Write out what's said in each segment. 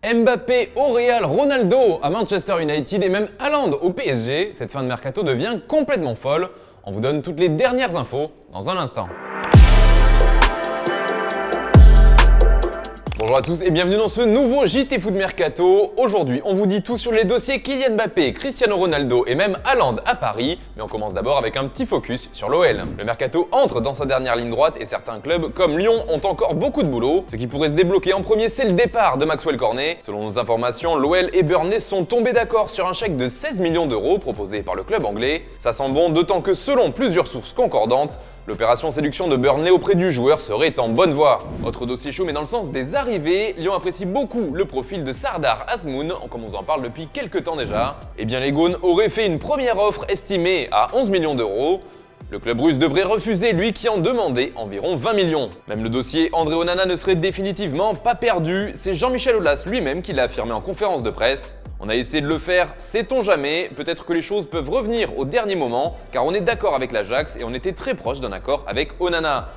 Mbappé au Real, Ronaldo à Manchester United et même Haaland au PSG, cette fin de mercato devient complètement folle. On vous donne toutes les dernières infos dans un instant. Bonjour à tous et bienvenue dans ce nouveau JT Foot Mercato. Aujourd'hui, on vous dit tout sur les dossiers Kylian Mbappé, Cristiano Ronaldo et même Haaland à Paris. Mais on commence d'abord avec un petit focus sur l'OL. Le mercato entre dans sa dernière ligne droite et certains clubs comme Lyon ont encore beaucoup de boulot. Ce qui pourrait se débloquer en premier, c'est le départ de Maxwell Cornet. Selon nos informations, l'OL et Burnley sont tombés d'accord sur un chèque de 16 millions d'euros proposé par le club anglais. Ça sent bon, d'autant que selon plusieurs sources concordantes, l'opération séduction de Burnley auprès du joueur serait en bonne voie. Autre dossier chaud mais dans le sens des arrivées, Lyon apprécie beaucoup le profil de Sardar Azmoun, comme on vous en parle depuis quelques temps déjà. Eh bien les Gaunes auraient fait une première offre estimée à 11 millions d'euros. Le club russe devrait refuser, lui qui en demandait environ 20 millions. Même le dossier André Onana ne serait définitivement pas perdu, c'est Jean-Michel Aulas lui-même qui l'a affirmé en conférence de presse. On a essayé de le faire, sait-on jamais, peut-être que les choses peuvent revenir au dernier moment, car on est d'accord avec l'Ajax et on était très proche d'un accord avec Onana.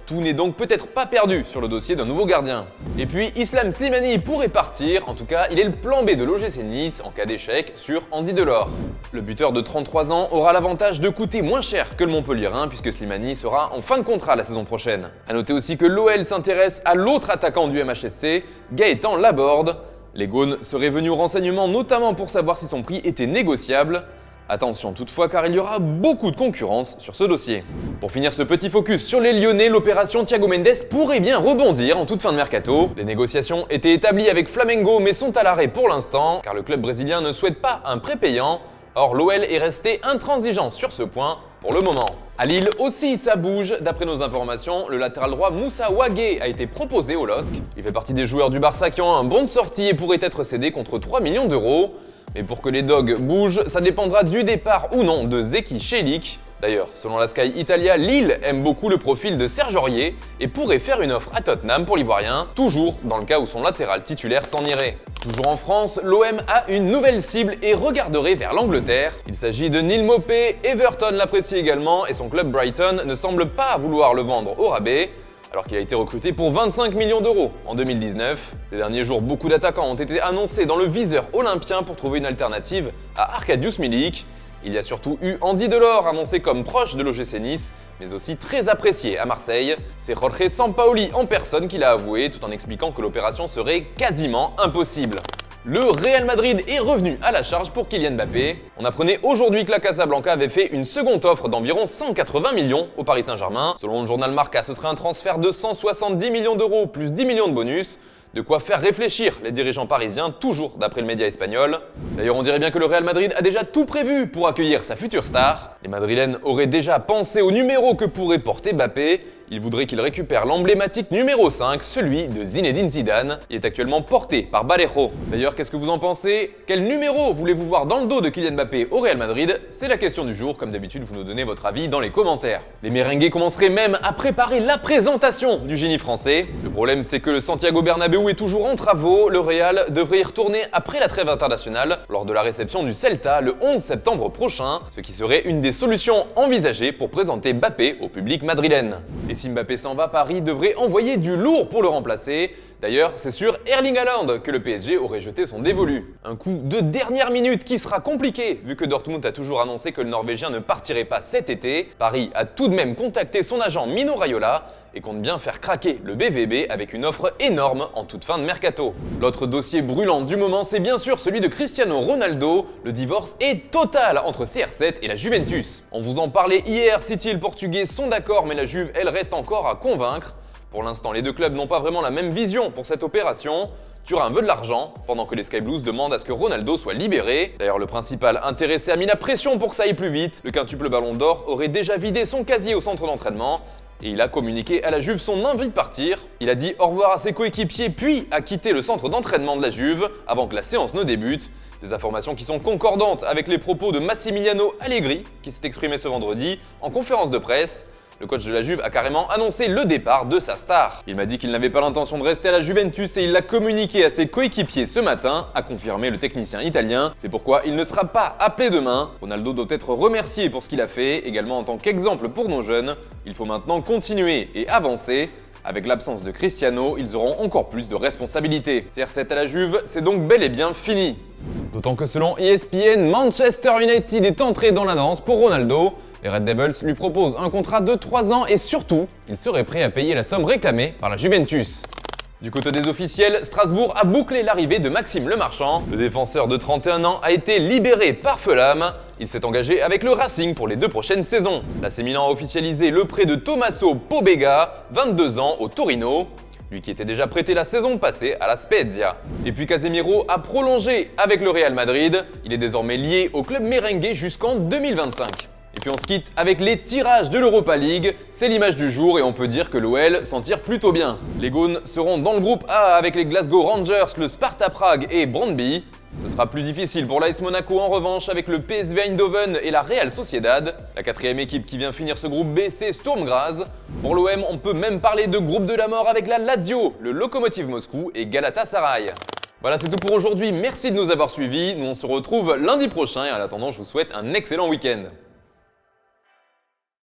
Tout n'est donc peut-être pas perdu sur le dossier d'un nouveau gardien. Et puis Islam Slimani pourrait partir, en tout cas il est le plan B de l'OGC Nice en cas d'échec sur Andy Delors. Le buteur de 33 ans aura l'avantage de coûter moins cher que le Montpellierin puisque Slimani sera en fin de contrat la saison prochaine. A noter aussi que l'OL s'intéresse à l'autre attaquant du MHSC, Gaëtan Laborde. Les Gaunes seraient venus au renseignement notamment pour savoir si son prix était négociable. Attention toutefois car il y aura beaucoup de concurrence sur ce dossier. Pour finir ce petit focus sur les Lyonnais, l'opération Thiago Mendes pourrait bien rebondir en toute fin de mercato. Les négociations étaient établies avec Flamengo mais sont à l'arrêt pour l'instant car le club brésilien ne souhaite pas un prêt payant. Or l'OL est resté intransigeant sur ce point pour le moment. À Lille aussi ça bouge, d'après nos informations, le latéral droit Moussa Wagué a été proposé au LOSC. Il fait partie des joueurs du Barça qui ont un bon de sortie et pourrait être cédé contre 3 millions d'euros. Mais pour que les Dogs bougent, ça dépendra du départ ou non de Zeki Çelik. D'ailleurs, selon la Sky Italia, Lille aime beaucoup le profil de Serge Aurier et pourrait faire une offre à Tottenham pour l'Ivoirien, toujours dans le cas où son latéral titulaire s'en irait. Toujours en France, l'OM a une nouvelle cible et regarderait vers l'Angleterre. Il s'agit de Neil Maupay, Everton l'apprécie également et son club Brighton ne semble pas vouloir le vendre au rabais, alors qu'il a été recruté pour 25 millions d'euros en 2019. Ces derniers jours, beaucoup d'attaquants ont été annoncés dans le viseur olympien pour trouver une alternative à Arkadiusz Milik. Il y a surtout eu Andy Delors, annoncé comme proche de l'OGC Nice, mais aussi très apprécié à Marseille. C'est Jorge Sampaoli en personne qui l'a avoué, tout en expliquant que l'opération serait quasiment impossible. Le Real Madrid est revenu à la charge pour Kylian Mbappé. On apprenait aujourd'hui que la Casablanca avait fait une seconde offre d'environ 180 millions au Paris Saint-Germain. Selon le journal Marca, ce serait un transfert de 170 millions d'euros plus 10 millions de bonus. De quoi faire réfléchir les dirigeants parisiens, toujours d'après le média espagnol. D'ailleurs, on dirait bien que le Real Madrid a déjà tout prévu pour accueillir sa future star. Les Madrilènes auraient déjà pensé au numéro que pourrait porter Mbappé. Ils voudraient qu'il récupère l'emblématique numéro 5, celui de Zinedine Zidane. Il est actuellement porté par Vallejo. D'ailleurs, qu'est-ce que vous en pensez? Quel numéro voulez-vous voir dans le dos de Kylian Mbappé au Real Madrid? C'est la question du jour. Comme d'habitude, vous nous donnez votre avis dans les commentaires. Les merengues commenceraient même à préparer la présentation du génie français. Le problème, c'est que le Santiago Bernabéu est toujours en travaux. Le Real devrait y retourner après la trêve internationale lors de la réception du Celta le 11 septembre prochain, ce qui serait une des solutions envisagées pour présenter Mbappé au public madrilène. Et si Mbappé s'en va, Paris devrait envoyer du lourd pour le remplacer. D'ailleurs, c'est sur Erling Haaland que le PSG aurait jeté son dévolu. Un coup de dernière minute qui sera compliqué vu que Dortmund a toujours annoncé que le Norvégien ne partirait pas cet été. Paris a tout de même contacté son agent Mino Raiola et compte bien faire craquer le BVB avec une offre énorme en toute fin de mercato. L'autre dossier brûlant du moment, c'est bien sûr celui de Cristiano Ronaldo. Le divorce est total entre CR7 et la Juventus. On vous en parlait hier, City et le Portugais sont d'accord mais la Juve, elle, reste encore à convaincre. Pour l'instant, les deux clubs n'ont pas vraiment la même vision pour cette opération. Turin veut de l'argent, pendant que les Sky Blues demandent à ce que Ronaldo soit libéré. D'ailleurs, le principal intéressé a mis la pression pour que ça aille plus vite. Le quintuple Ballon d'Or aurait déjà vidé son casier au centre d'entraînement et il a communiqué à la Juve son envie de partir. Il a dit au revoir à ses coéquipiers puis a quitté le centre d'entraînement de la Juve avant que la séance ne débute. Des informations qui sont concordantes avec les propos de Massimiliano Allegri qui s'est exprimé ce vendredi en conférence de presse. Le coach de la Juve a carrément annoncé le départ de sa star. Il m'a dit qu'il n'avait pas l'intention de rester à la Juventus et il l'a communiqué à ses coéquipiers ce matin, a confirmé le technicien italien. C'est pourquoi il ne sera pas appelé demain. Ronaldo doit être remercié pour ce qu'il a fait, également en tant qu'exemple pour nos jeunes. Il faut maintenant continuer et avancer. Avec l'absence de Cristiano, ils auront encore plus de responsabilités. CR7 à la Juve, c'est donc bel et bien fini. D'autant que selon ESPN, Manchester United est entré dans la danse pour Ronaldo. Les Red Devils lui proposent un contrat de 3 ans et surtout, il serait prêt à payer la somme réclamée par la Juventus. Du côté des officiels, Strasbourg a bouclé l'arrivée de Maxime Lemarchand. Le défenseur de 31 ans a été libéré par Fulham. Il s'est engagé avec le Racing pour les 2 prochaines saisons. L'AC Milan a officialisé le prêt de Tommaso Pobega, 22 ans, au Torino. Lui qui était déjà prêté la saison passée à la Spezia. Et puis Casemiro a prolongé avec le Real Madrid. Il est désormais lié au club merengue jusqu'en 2025. Et puis on se quitte avec les tirages de l'Europa League. C'est l'image du jour et on peut dire que l'OL s'en tire plutôt bien. Les Gaunes seront dans le groupe A avec les Glasgow Rangers, le Sparta Prague et Brøndby. Ce sera plus difficile pour l'AS Monaco en revanche avec le PSV Eindhoven et la Real Sociedad. La 4e équipe qui vient finir ce groupe B, c'est Sturm Graz. Pour l'OM, on peut même parler de groupe de la mort avec la Lazio, le Lokomotiv Moscou et Galatasaray. Voilà, c'est tout pour aujourd'hui. Merci de nous avoir suivis. Nous, on se retrouve lundi prochain et en attendant, je vous souhaite un excellent week-end.